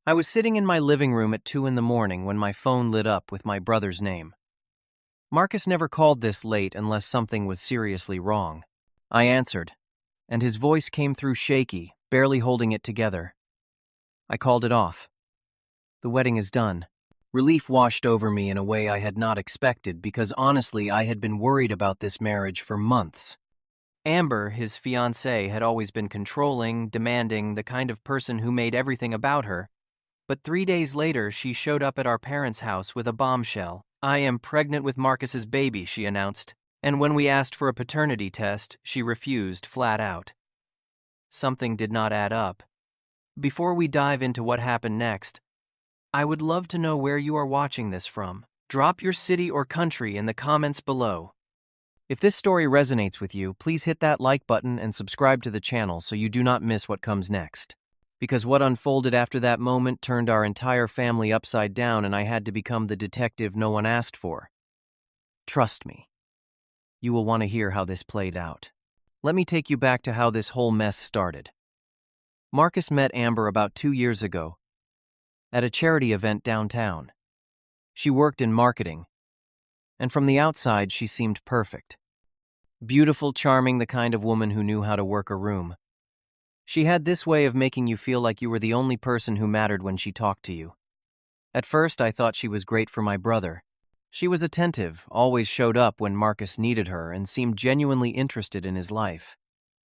I was sitting in my living room at 2 in the morning when my phone lit up with my brother's name. Marcus never called this late unless something was seriously wrong. I answered, and his voice came through shaky, barely holding it together. I called it off. The wedding is done. Relief washed over me in a way I had not expected because honestly I had been worried about this marriage for months. Amber, his fiancée, had always been controlling, demanding, the kind of person who made everything about her. But 3 days later, she showed up at our parents' house with a bombshell. "I am pregnant with Marcus's baby," she announced. And when we asked for a paternity test, she refused flat out. Something did not add up. Before we dive into what happened next, I would love to know where you are watching this from. Drop your city or country in the comments below. If this story resonates with you, please hit that like button and subscribe to the channel so you do not miss what comes next. Because what unfolded after that moment turned our entire family upside down and I had to become the detective no one asked for. Trust me, you will want to hear how this played out. Let me take you back to how this whole mess started. Marcus met Amber about 2 years ago at a charity event downtown. She worked in marketing, and from the outside she seemed perfect. Beautiful, charming, the kind of woman who knew how to work a room. She had this way of making you feel like you were the only person who mattered when she talked to you. At first, I thought she was great for my brother. She was attentive, always showed up when Marcus needed her, and seemed genuinely interested in his life.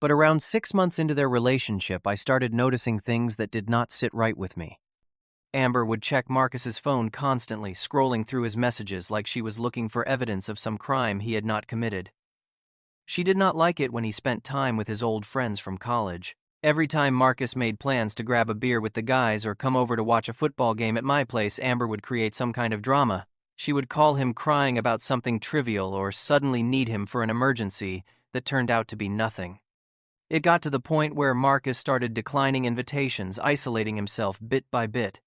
But around 6 months into their relationship, I started noticing things that did not sit right with me. Amber would check Marcus's phone constantly, scrolling through his messages like she was looking for evidence of some crime he had not committed. She did not like it when he spent time with his old friends from college. Every time Marcus made plans to grab a beer with the guys or come over to watch a football game at my place, Amber would create some kind of drama. She would call him crying about something trivial or suddenly need him for an emergency that turned out to be nothing. It got to the point where Marcus started declining invitations, isolating himself bit by bit.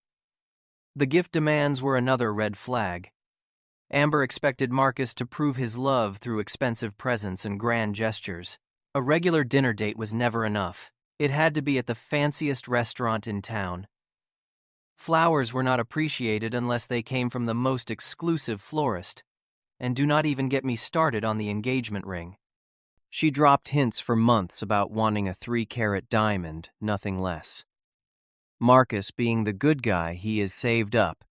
The gift demands were another red flag. Amber expected Marcus to prove his love through expensive presents and grand gestures. A regular dinner date was never enough. It had to be at the fanciest restaurant in town. Flowers were not appreciated unless they came from the most exclusive florist. And do not even get me started on the engagement ring. She dropped hints for months about wanting a 3-carat diamond, nothing less. Marcus, being the good guy he is, saved up,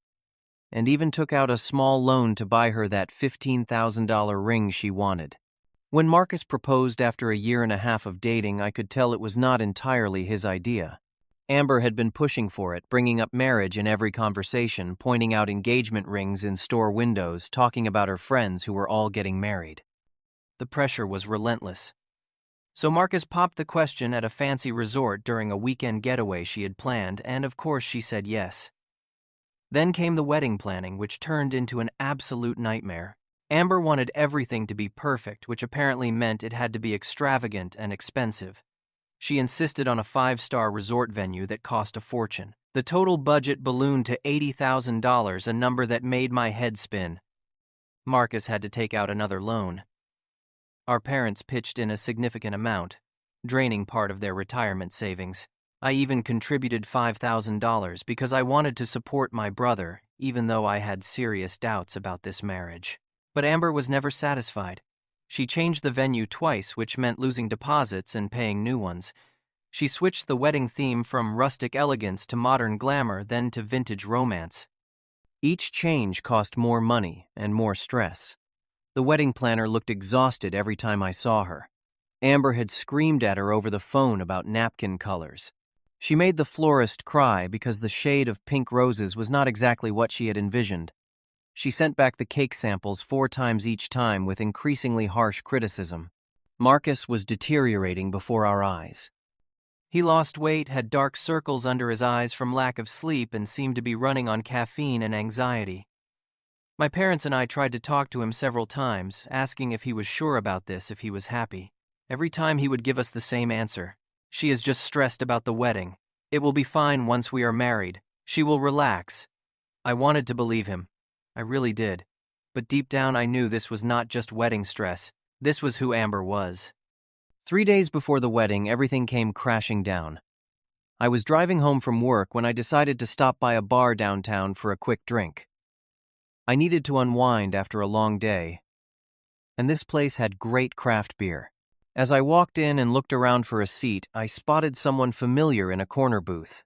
and even took out a small loan to buy her that $15,000 ring she wanted. When Marcus proposed after a 1.5 years of dating, I could tell it was not entirely his idea. Amber had been pushing for it, bringing up marriage in every conversation, pointing out engagement rings in store windows, talking about her friends who were all getting married. The pressure was relentless. So Marcus popped the question at a fancy resort during a weekend getaway she had planned, and of course she said yes. Then came the wedding planning, which turned into an absolute nightmare. Amber wanted everything to be perfect, which apparently meant it had to be extravagant and expensive. She insisted on a 5-star resort venue that cost a fortune. The total budget ballooned to $80,000, a number that made my head spin. Marcus had to take out another loan. Our parents pitched in a significant amount, draining part of their retirement savings. I even contributed $5,000 because I wanted to support my brother, even though I had serious doubts about this marriage. But Amber was never satisfied. She changed the venue twice, which meant losing deposits and paying new ones. She switched the wedding theme from rustic elegance to modern glamour, then to vintage romance. Each change cost more money and more stress. The wedding planner looked exhausted every time I saw her. Amber had screamed at her over the phone about napkin colors. She made the florist cry because the shade of pink roses was not exactly what she had envisioned. She sent back the cake samples 4 times each time with increasingly harsh criticism. Marcus was deteriorating before our eyes. He lost weight, had dark circles under his eyes from lack of sleep, and seemed to be running on caffeine and anxiety. My parents and I tried to talk to him several times, asking if he was sure about this, if he was happy. Every time he would give us the same answer. "She is just stressed about the wedding. It will be fine once we are married. She will relax." I wanted to believe him. I really did. But deep down I knew this was not just wedding stress. This was who Amber was. 3 days before the wedding, everything came crashing down. I was driving home from work when I decided to stop by a bar downtown for a quick drink. I needed to unwind after a long day, and this place had great craft beer. As I walked in and looked around for a seat, I spotted someone familiar in a corner booth.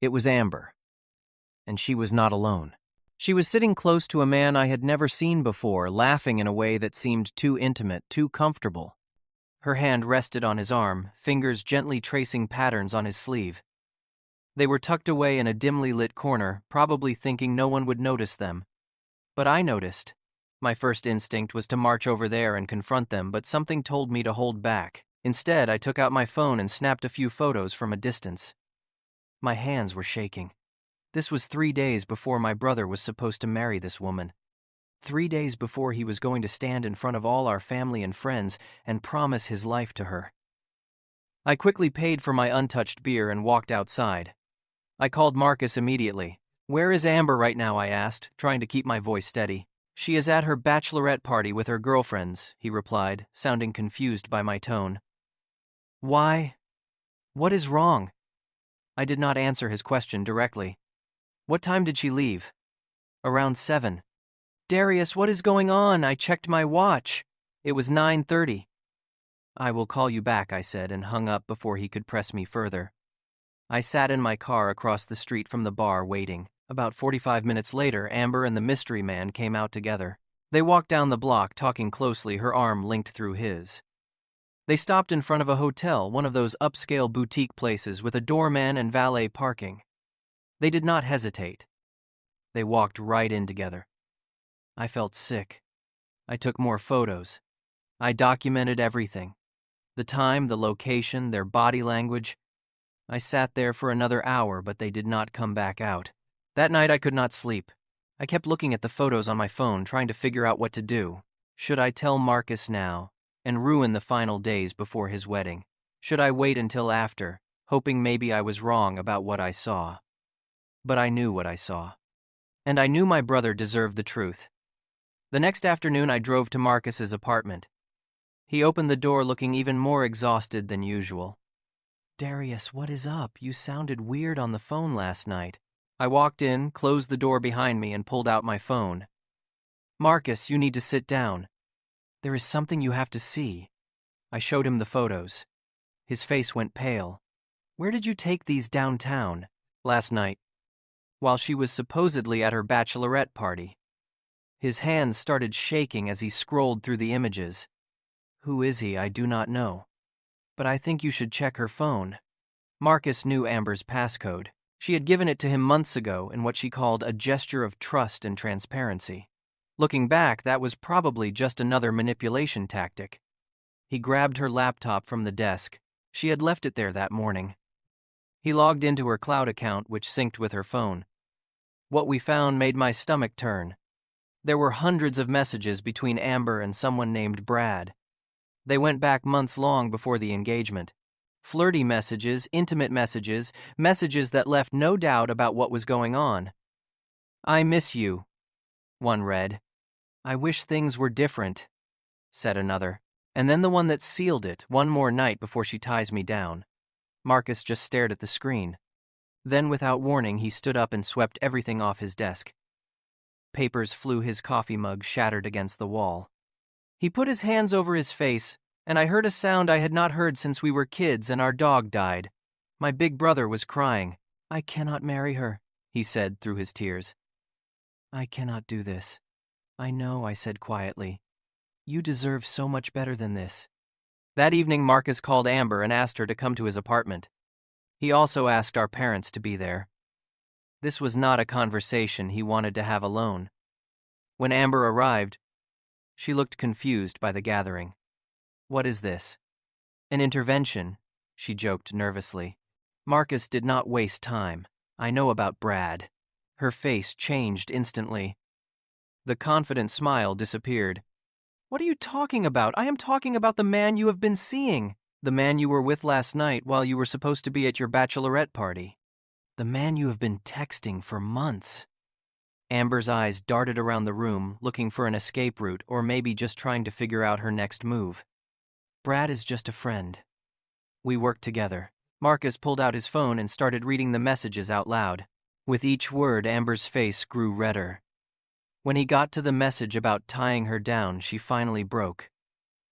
It was Amber, and she was not alone. She was sitting close to a man I had never seen before, laughing in a way that seemed too intimate, too comfortable. Her hand rested on his arm, fingers gently tracing patterns on his sleeve. They were tucked away in a dimly lit corner, probably thinking no one would notice them. But I noticed. My first instinct was to march over there and confront them, but something told me to hold back. Instead, I took out my phone and snapped a few photos from a distance. My hands were shaking. This was 3 days before my brother was supposed to marry this woman. 3 days before he was going to stand in front of all our family and friends and promise his life to her. I quickly paid for my untouched beer and walked outside. I called Marcus immediately. "Where is Amber right now?" I asked, trying to keep my voice steady. "She is at her bachelorette party with her girlfriends," he replied, sounding confused by my tone. "Why? What is wrong?" I did not answer his question directly. "What time did she leave?" "Around 7. "Darius, what is going on? I checked my watch. It was 9:30. "I will call you back," I said, and hung up before he could press me further. I sat in my car across the street from the bar waiting. About 45 minutes later, Amber and the mystery man came out together. They walked down the block, talking closely, her arm linked through his. They stopped in front of a hotel, one of those upscale boutique places with a doorman and valet parking. They did not hesitate. They walked right in together. I felt sick. I took more photos. I documented everything. The time, the location, their body language. I sat there for another hour, but they did not come back out. That night I could not sleep. I kept looking at the photos on my phone, trying to figure out what to do. Should I tell Marcus now and ruin the final days before his wedding? Should I wait until after, hoping maybe I was wrong about what I saw? But I knew what I saw. And I knew my brother deserved the truth. The next afternoon I drove to Marcus's apartment. He opened the door looking even more exhausted than usual. "Darius, what is up? You sounded weird on the phone last night." I walked in, closed the door behind me, and pulled out my phone. "Marcus, you need to sit down. There is something you have to see." I showed him the photos. His face went pale. "Where did you take these downtown?" "Last night, while she was supposedly at her bachelorette party." His hands started shaking as he scrolled through the images. "Who is he? I do not know. But I think you should check her phone." Marcus knew Amber's passcode. She had given it to him months ago in what she called a gesture of trust and transparency. Looking back, that was probably just another manipulation tactic. He grabbed her laptop from the desk. She had left it there that morning. He logged into her cloud account, which synced with her phone. What we found made my stomach turn. There were hundreds of messages between Amber and someone named Brad. They went back months long before the engagement. Flirty messages, intimate messages, messages that left no doubt about what was going on. "I miss you," one read. "I wish things were different," said another. And then the one that sealed it, "One more night before she ties me down." Marcus just stared at the screen. Then, without warning, he stood up and swept everything off his desk. Papers flew, his coffee mug shattered against the wall. He put his hands over his face, and I heard a sound I had not heard since we were kids and our dog died. My big brother was crying. "I cannot marry her," he said through his tears. "I cannot do this." "I know," I said quietly. "You deserve so much better than this." That evening, Marcus called Amber and asked her to come to his apartment. He also asked our parents to be there. This was not a conversation he wanted to have alone. When Amber arrived, she looked confused by the gathering. "What is this?" "An intervention," she joked nervously. Marcus did not waste time. "I know about Brad." Her face changed instantly. The confident smile disappeared. "What are you talking about? I am talking about the man you have been seeing. The man you were with last night while you were supposed to be at your bachelorette party. The man you have been texting for months." Amber's eyes darted around the room, looking for an escape route or maybe just trying to figure out her next move. "Brad is just a friend. We work together. Marcus pulled out his phone and started reading the messages out loud. With each word, Amber's face grew redder. When he got to the message about tying her down, she finally broke.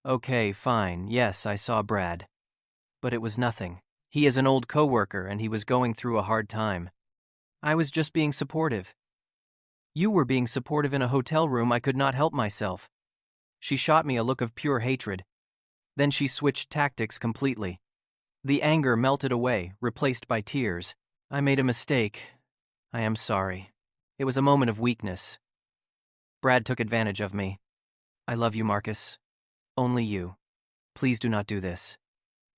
Okay, fine, yes, I saw Brad. But it was nothing. He is an old coworker and he was going through a hard time. I was just being supportive. You were being supportive in a hotel room. I could not help myself. She shot me a look of pure hatred. Then she switched tactics completely. The anger melted away, replaced by tears. I made a mistake. I am sorry. It was a moment of weakness. Brad took advantage of me. I love you, Marcus. Only you. Please do not do this.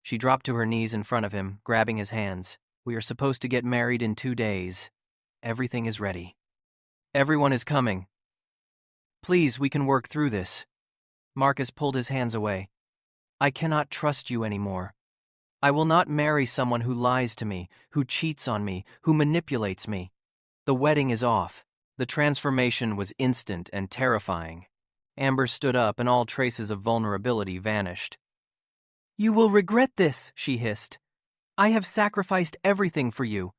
She dropped to her knees in front of him, grabbing his hands. We are supposed to get married in 2 days. Everything is ready. Everyone is coming. Please, we can work through this. Marcus pulled his hands away. I cannot trust you anymore. I will not marry someone who lies to me, who cheats on me, who manipulates me. The wedding is off. The transformation was instant and terrifying. Amber stood up and all traces of vulnerability vanished. You will regret this, she hissed. I have sacrificed everything for you.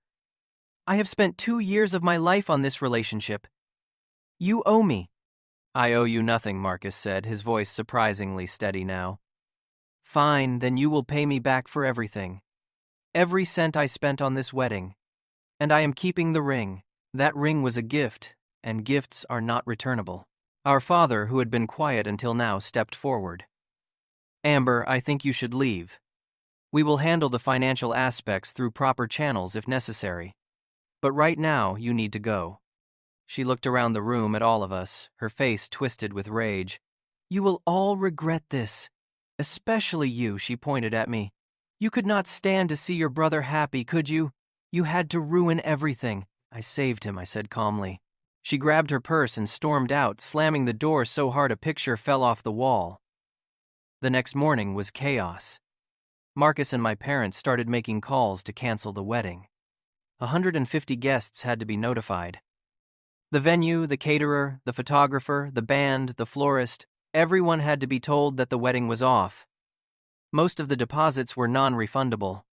I have spent 2 years of my life on this relationship. You owe me. I owe you nothing, Marcus said, his voice surprisingly steady now. Fine, then you will pay me back for everything. Every cent I spent on this wedding. And I am keeping the ring. That ring was a gift, and gifts are not returnable. Our father, who had been quiet until now, stepped forward. Amber, I think you should leave. We will handle the financial aspects through proper channels if necessary. But right now, you need to go. She looked around the room at all of us, her face twisted with rage. You will all regret this. Especially you, she pointed at me. You could not stand to see your brother happy, could you? You had to ruin everything. I saved him, I said calmly. She grabbed her purse and stormed out, slamming the door so hard a picture fell off the wall. The next morning was chaos. Marcus and my parents started making calls to cancel the wedding. 150 guests had to be notified. The venue, the caterer, the photographer, the band, the florist, everyone had to be told that the wedding was off. Most of the deposits were non-refundable.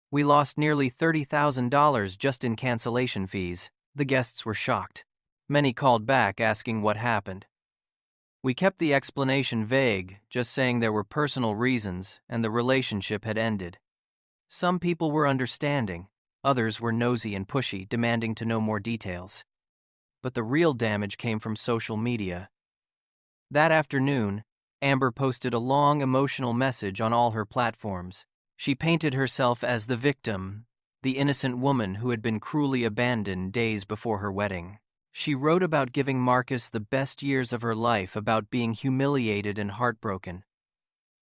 We lost nearly $30,000 just in cancellation fees. The guests were shocked. Many called back asking what happened. We kept the explanation vague, just saying there were personal reasons and the relationship had ended. Some people were understanding, others were nosy and pushy, demanding to know more details. But the real damage came from social media. That afternoon, Amber posted a long emotional message on all her platforms. She painted herself as the victim, the innocent woman who had been cruelly abandoned days before her wedding. She wrote about giving Marcus the best years of her life, about being humiliated and heartbroken.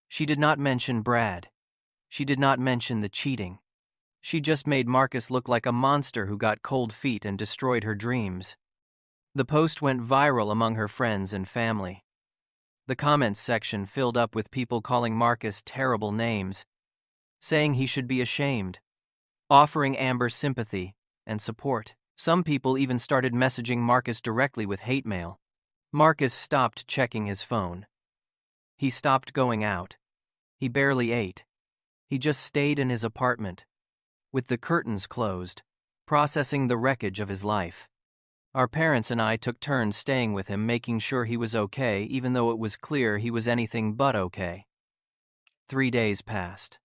She did not mention Brad. She did not mention the cheating. She just made Marcus look like a monster who got cold feet and destroyed her dreams. The post went viral among her friends and family. The comments section filled up with people calling Marcus terrible names, saying he should be ashamed, offering Amber sympathy and support. Some people even started messaging Marcus directly with hate mail. Marcus stopped checking his phone. He stopped going out. He barely ate. He just stayed in his apartment, with the curtains closed, processing the wreckage of his life. Our parents and I took turns staying with him, making sure he was okay, even though it was clear he was anything but okay. 3 days passed.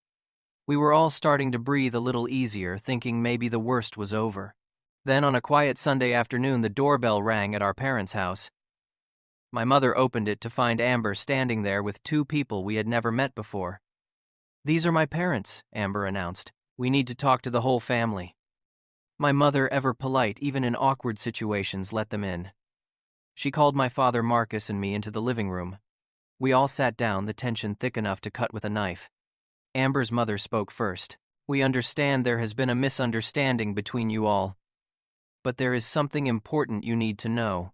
We were all starting to breathe a little easier, thinking maybe the worst was over. Then on a quiet Sunday afternoon, the doorbell rang at our parents' house. My mother opened it to find Amber standing there with 2 people we had never met before. These are my parents, Amber announced. We need to talk to the whole family. My mother, ever polite even in awkward situations, let them in. She called my father Marcus and me into the living room. We all sat down, the tension thick enough to cut with a knife. Amber's mother spoke first. We understand there has been a misunderstanding between you all. But there is something important you need to know.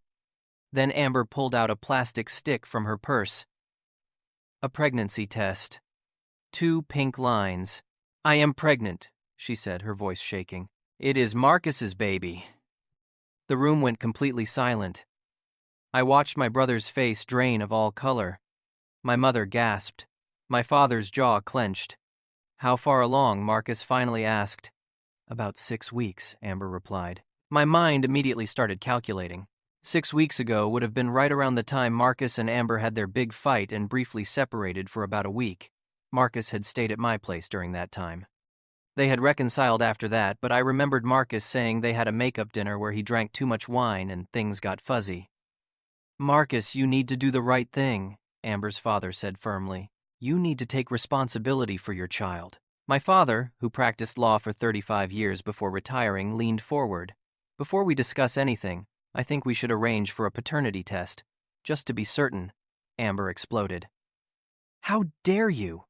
Then Amber pulled out a plastic stick from her purse. A pregnancy test. 2 pink lines. I am pregnant, she said, her voice shaking. It is Marcus's baby. The room went completely silent. I watched my brother's face drain of all color. My mother gasped. My father's jaw clenched. How far along? Marcus finally asked. About 6 weeks, Amber replied. My mind immediately started calculating. 6 weeks ago would have been right around the time Marcus and Amber had their big fight and briefly separated for about a week. Marcus had stayed at my place during that time. They had reconciled after that, but I remembered Marcus saying they had a makeup dinner where he drank too much wine and things got fuzzy. Marcus, you need to do the right thing, Amber's father said firmly. You need to take responsibility for your child. My father, who practiced law for 35 years before retiring, leaned forward. Before we discuss anything, I think we should arrange for a paternity test. Just to be certain, Amber exploded. How dare you?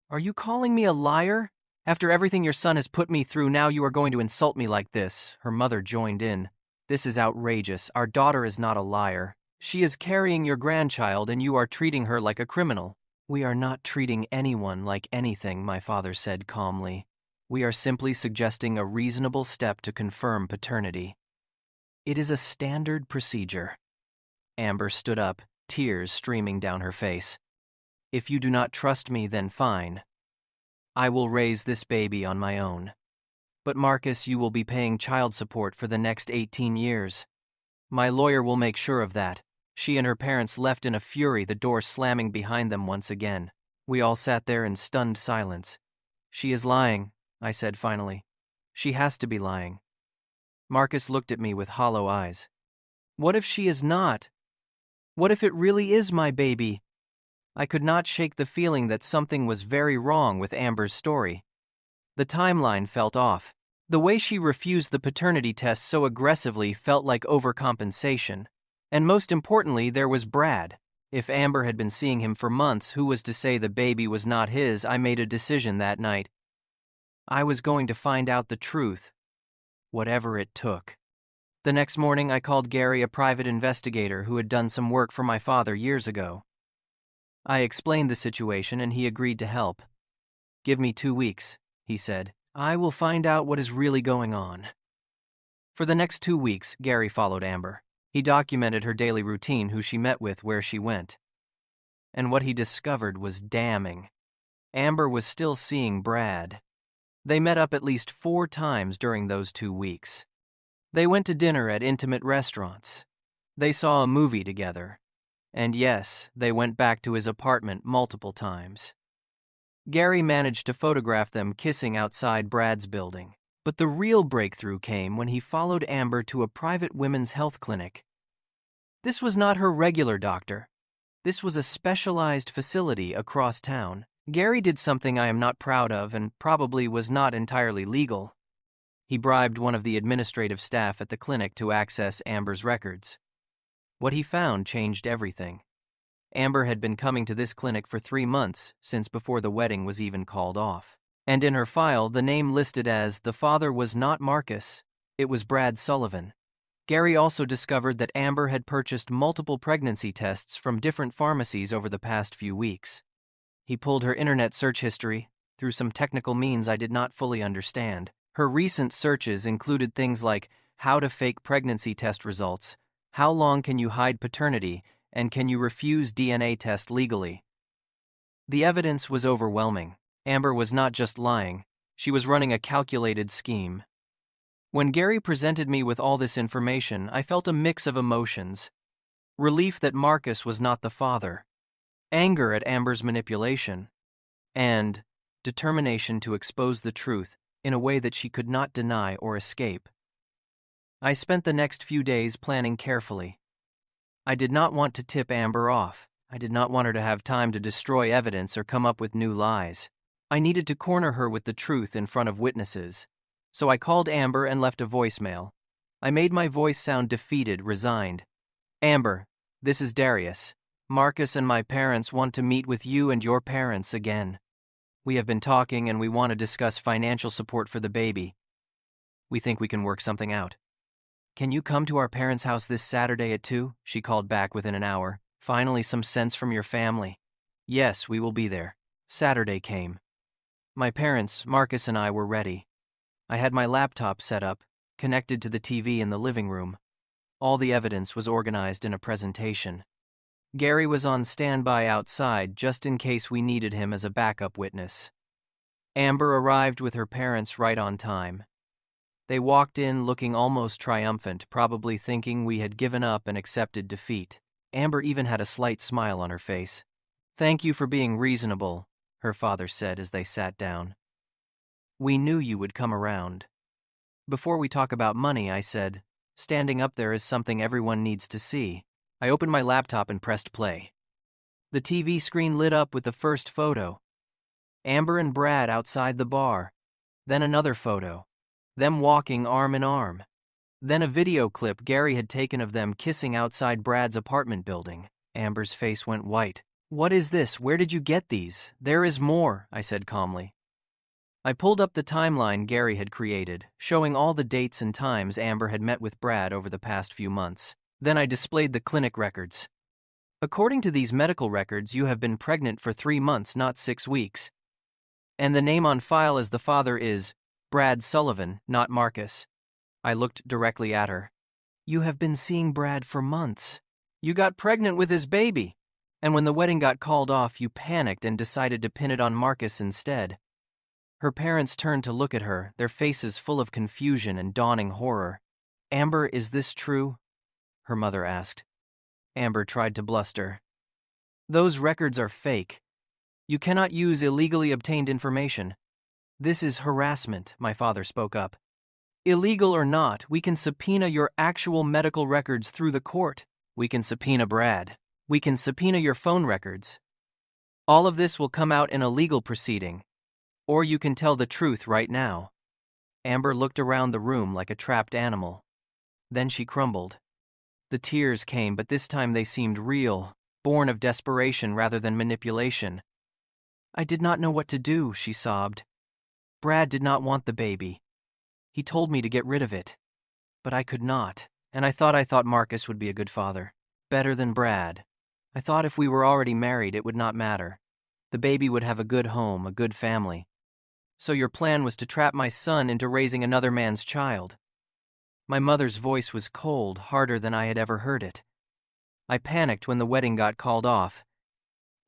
Are you calling me a liar? After everything your son has put me through, now you are going to insult me like this. Her mother joined in. This is outrageous. Our daughter is not a liar. She is carrying your grandchild and you are treating her like a criminal. We are not treating anyone like anything, my father said calmly. We are simply suggesting a reasonable step to confirm paternity. It is a standard procedure. Amber stood up, tears streaming down her face. If you do not trust me, then fine. I will raise this baby on my own. But Marcus, you will be paying child support for the next 18 years. My lawyer will make sure of that. She and her parents left in a fury, the door slamming behind them once again. We all sat there in stunned silence. She is lying, I said finally. She has to be lying. Marcus looked at me with hollow eyes. What if she is not? What if it really is my baby? I could not shake the feeling that something was very wrong with Amber's story. The timeline felt off. The way she refused the paternity test so aggressively felt like overcompensation. And most importantly, there was Brad. If Amber had been seeing him for months, who was to say the baby was not his? I made a decision that night. I was going to find out the truth, whatever it took. The next morning, I called Gary, a private investigator who had done some work for my father years ago. I explained the situation and he agreed to help. Give me 2 weeks, he said. I will find out what is really going on. For the next 2 weeks, Gary followed Amber. He documented her daily routine, who she met with, where she went. And what he discovered was damning. Amber was still seeing Brad. They met up at least 4 times during those 2 weeks. They went to dinner at intimate restaurants. They saw a movie together. And yes, they went back to his apartment multiple times. Gary managed to photograph them kissing outside Brad's building. But the real breakthrough came when he followed Amber to a private women's health clinic. This was not her regular doctor. This was a specialized facility across town. Gary did something I am not proud of and probably was not entirely legal. He bribed one of the administrative staff at the clinic to access Amber's records. What he found changed everything. Amber had been coming to this clinic for 3 months, since before the wedding was even called off. And in her file, the name listed as the father was not Marcus, it was Brad Sullivan. Gary also discovered that Amber had purchased multiple pregnancy tests from different pharmacies over the past few weeks. He pulled her internet search history through some technical means I did not fully understand. Her recent searches included things like how to fake pregnancy test results, how long can you hide paternity, and can you refuse DNA test legally. The evidence was overwhelming. Amber was not just lying, she was running a calculated scheme. When Gary presented me with all this information, I felt a mix of emotions. Relief that Marcus was not the father, anger at Amber's manipulation, and determination to expose the truth in a way that she could not deny or escape. I spent the next few days planning carefully. I did not want to tip Amber off. I did not want her to have time to destroy evidence or come up with new lies. I needed to corner her with the truth in front of witnesses. So I called Amber and left a voicemail. I made my voice sound defeated, resigned. Amber, this is Darius. Marcus and my parents want to meet with you and your parents again. We have been talking and we want to discuss financial support for the baby. We think we can work something out. Can you come to our parents' house this Saturday at 2? She called back within an hour. Finally, some sense from your family. Yes, we will be there. Saturday came. My parents, Marcus and I were ready. I had my laptop set up, connected to the TV in the living room. All the evidence was organized in a presentation. Gary was on standby outside just in case we needed him as a backup witness. Amber arrived with her parents right on time. They walked in looking almost triumphant, probably thinking we had given up and accepted defeat. Amber even had a slight smile on her face. "Thank you for being reasonable," her father said as they sat down. "We knew you would come around." "Before we talk about money," I said, "standing up there is something everyone needs to see." I opened my laptop and pressed play. The TV screen lit up with the first photo. Amber and Brad outside the bar. Then another photo. Them walking arm in arm. Then a video clip Gary had taken of them kissing outside Brad's apartment building. Amber's face went white. "What is this? Where did you get these?" "There is more," I said calmly. I pulled up the timeline Gary had created, showing all the dates and times Amber had met with Brad over the past few months. Then I displayed the clinic records. "According to these medical records, you have been pregnant for 3 months, not 6 weeks. And the name on file as the father is Brad Sullivan, not Marcus." I looked directly at her. "You have been seeing Brad for months. You got pregnant with his baby. And when the wedding got called off, you panicked and decided to pin it on Marcus instead." Her parents turned to look at her, their faces full of confusion and dawning horror. "Amber, is this true?" her mother asked. Amber tried to bluster. "Those records are fake. You cannot use illegally obtained information. This is harassment," my father spoke up. "Illegal or not, we can subpoena your actual medical records through the court. We can subpoena Brad. We can subpoena your phone records. All of this will come out in a legal proceeding. Or you can tell the truth right now." Amber looked around the room like a trapped animal. Then she crumbled. The tears came, but this time they seemed real, born of desperation rather than manipulation. "I did not know what to do," she sobbed. "Brad did not want the baby. He told me to get rid of it. But I could not, and I thought Marcus would be a good father. Better than Brad. I thought if we were already married, it would not matter. The baby would have a good home, a good family. So your plan was to trap my son into raising another man's child." My mother's voice was cold, harder than I had ever heard it. I panicked when the wedding got called off.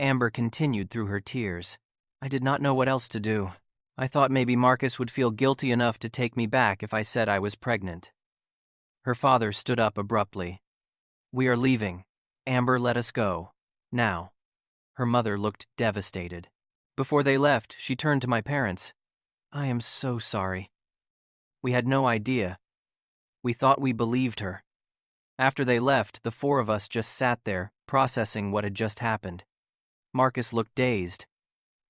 Amber continued through her tears. "I did not know what else to do. I thought maybe Marcus would feel guilty enough to take me back if I said I was pregnant." Her father stood up abruptly. "We are leaving. Amber, let us go. Now." Her mother looked devastated. Before they left, she turned to my parents. "I am so sorry. We had no idea. We thought we believed her." After they left, the 4 of us just sat there, processing what had just happened. Marcus looked dazed.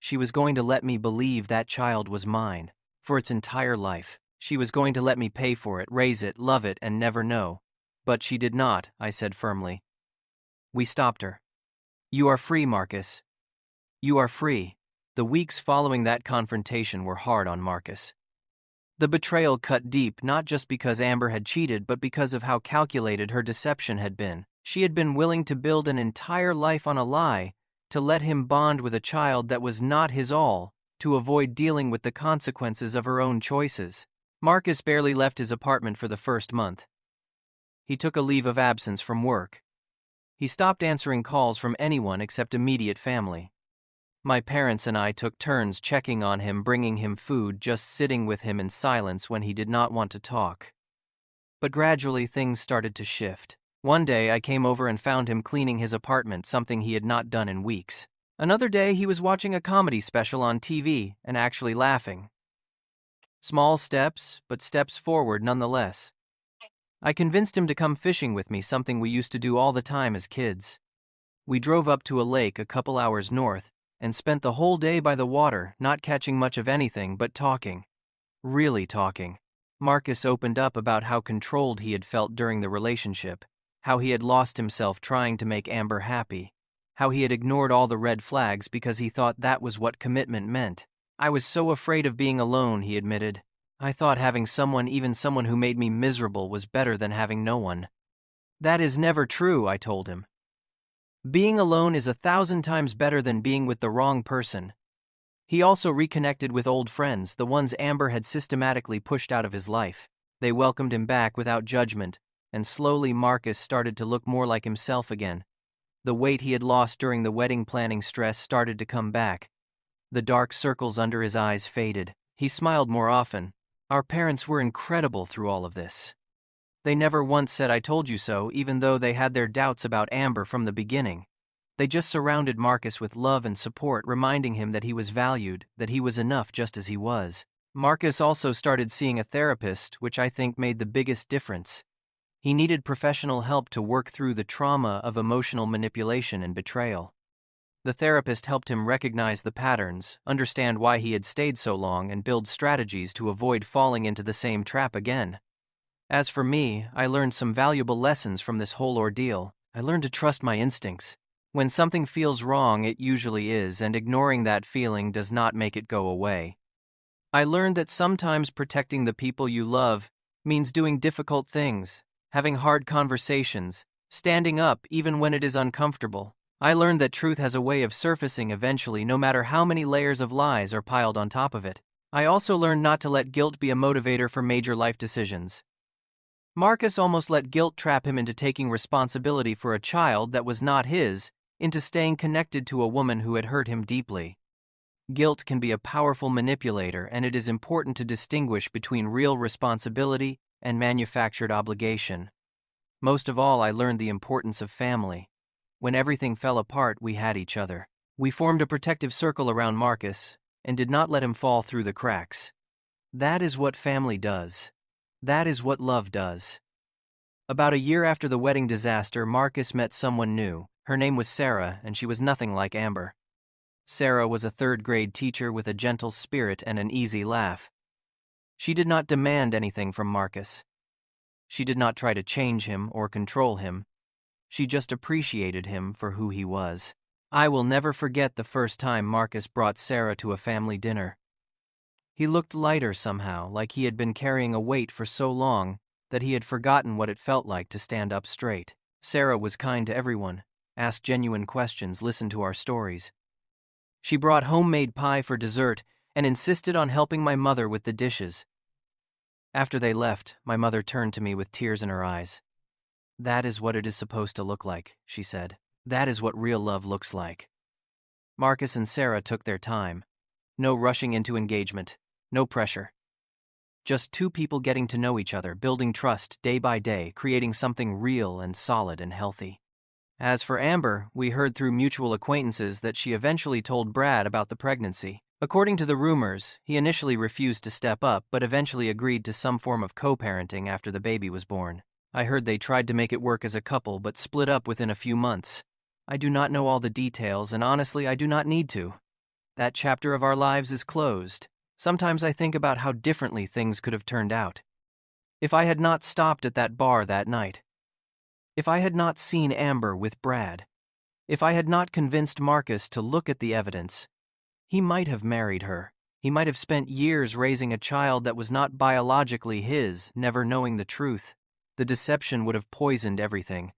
She was going to let me believe that child was mine, for its entire life. She was going to let me pay for it, raise it, love it, and never know. But she did not, I said firmly. We stopped her. "You are free, Marcus. You are free." The weeks following that confrontation were hard on Marcus. The betrayal cut deep, not just because Amber had cheated, but because of how calculated her deception had been. She had been willing to build an entire life on a lie, to let him bond with a child that was not his all, to avoid dealing with the consequences of her own choices. Marcus barely left his apartment for the first month. He took a leave of absence from work. He stopped answering calls from anyone except immediate family. My parents and I took turns checking on him, bringing him food, just sitting with him in silence when he did not want to talk. But gradually things started to shift. One day I came over and found him cleaning his apartment, something he had not done in weeks. Another day he was watching a comedy special on TV and actually laughing. Small steps, but steps forward nonetheless. I convinced him to come fishing with me, something we used to do all the time as kids. We drove up to a lake a couple hours north and spent the whole day by the water, not catching much of anything but talking. Really talking. Marcus opened up about how controlled he had felt during the relationship, how he had lost himself trying to make Amber happy, how he had ignored all the red flags because he thought that was what commitment meant. "I was so afraid of being alone," he admitted. "I thought having someone, even someone who made me miserable, was better than having no one." "That is never true," I told him. "Being alone is 1,000 times better than being with the wrong person." He also reconnected with old friends, the ones Amber had systematically pushed out of his life. They welcomed him back without judgment, and slowly Marcus started to look more like himself again. The weight he had lost during the wedding planning stress started to come back. The dark circles under his eyes faded. He smiled more often. Our parents were incredible through all of this. They never once said "I told you so," even though they had their doubts about Amber from the beginning. They just surrounded Marcus with love and support, reminding him that he was valued, that he was enough just as he was. Marcus also started seeing a therapist, which I think made the biggest difference. He needed professional help to work through the trauma of emotional manipulation and betrayal. The therapist helped him recognize the patterns, understand why he had stayed so long, and build strategies to avoid falling into the same trap again. As for me, I learned some valuable lessons from this whole ordeal. I learned to trust my instincts. When something feels wrong, it usually is, and ignoring that feeling does not make it go away. I learned that sometimes protecting the people you love means doing difficult things, having hard conversations, standing up even when it is uncomfortable. I learned that truth has a way of surfacing eventually, no matter how many layers of lies are piled on top of it. I also learned not to let guilt be a motivator for major life decisions. Marcus almost let guilt trap him into taking responsibility for a child that was not his, into staying connected to a woman who had hurt him deeply. Guilt can be a powerful manipulator, and it is important to distinguish between real responsibility and manufactured obligation. Most of all, I learned the importance of family. When everything fell apart, we had each other. We formed a protective circle around Marcus and did not let him fall through the cracks. That is what family does. That is what love does. About a year after the wedding disaster, Marcus met someone new. Her name was Sarah, and she was nothing like Amber. Sarah was a third-grade teacher with a gentle spirit and an easy laugh. She did not demand anything from Marcus. She did not try to change him or control him. She just appreciated him for who he was. I will never forget the first time Marcus brought Sarah to a family dinner. He looked lighter somehow, like he had been carrying a weight for so long that he had forgotten what it felt like to stand up straight. Sarah was kind to everyone, asked genuine questions, listened to our stories. She brought homemade pie for dessert and insisted on helping my mother with the dishes. After they left, my mother turned to me with tears in her eyes. "That is what it is supposed to look like," she said. "That is what real love looks like." Marcus and Sarah took their time. No rushing into engagement, no pressure. Just two people getting to know each other, building trust day by day, creating something real and solid and healthy. As for Amber, we heard through mutual acquaintances that she eventually told Brad about the pregnancy. According to the rumors, he initially refused to step up, but eventually agreed to some form of co-parenting after the baby was born. I heard they tried to make it work as a couple, but split up within a few months. I do not know all the details, and honestly, I do not need to. That chapter of our lives is closed. Sometimes I think about how differently things could have turned out. If I had not stopped at that bar that night. If I had not seen Amber with Brad. If I had not convinced Marcus to look at the evidence. He might have married her. He might have spent years raising a child that was not biologically his, never knowing the truth. The deception would have poisoned everything.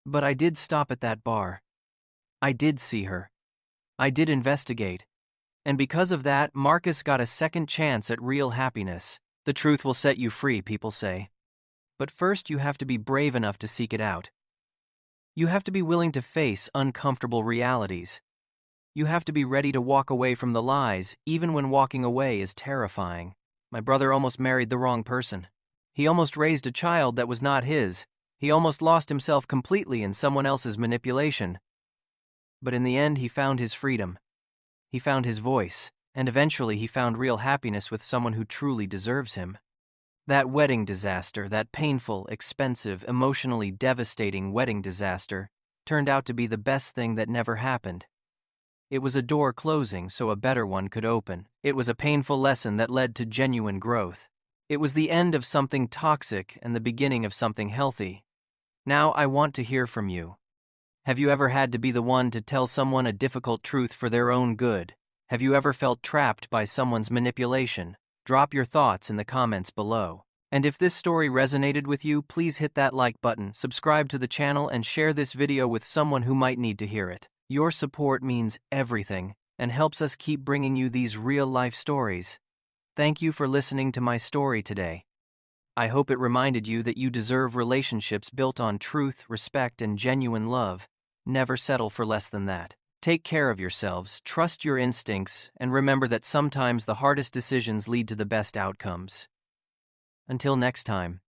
But I did stop at that bar. I did see her. I did investigate. And because of that, Marcus got a second chance at real happiness. The truth will set you free, people say. But first you have to be brave enough to seek it out. You have to be willing to face uncomfortable realities. You have to be ready to walk away from the lies, even when walking away is terrifying. My brother almost married the wrong person. He almost raised a child that was not his. He almost lost himself completely in someone else's manipulation. But in the end, he found his freedom. He found his voice, and eventually he found real happiness with someone who truly deserves him. That wedding disaster, that painful, expensive, emotionally devastating wedding disaster, turned out to be the best thing that never happened. It was a door closing so a better one could open. It was a painful lesson that led to genuine growth. It was the end of something toxic and the beginning of something healthy. Now I want to hear from you. Have you ever had to be the one to tell someone a difficult truth for their own good? Have you ever felt trapped by someone's manipulation? Drop your thoughts in the comments below. And if this story resonated with you, please hit that like button, subscribe to the channel, and share this video with someone who might need to hear it. Your support means everything and helps us keep bringing you these real-life stories. Thank you for listening to my story today. I hope it reminded you that you deserve relationships built on truth, respect, and genuine love. Never settle for less than that. Take care of yourselves, trust your instincts, and remember that sometimes the hardest decisions lead to the best outcomes. Until next time.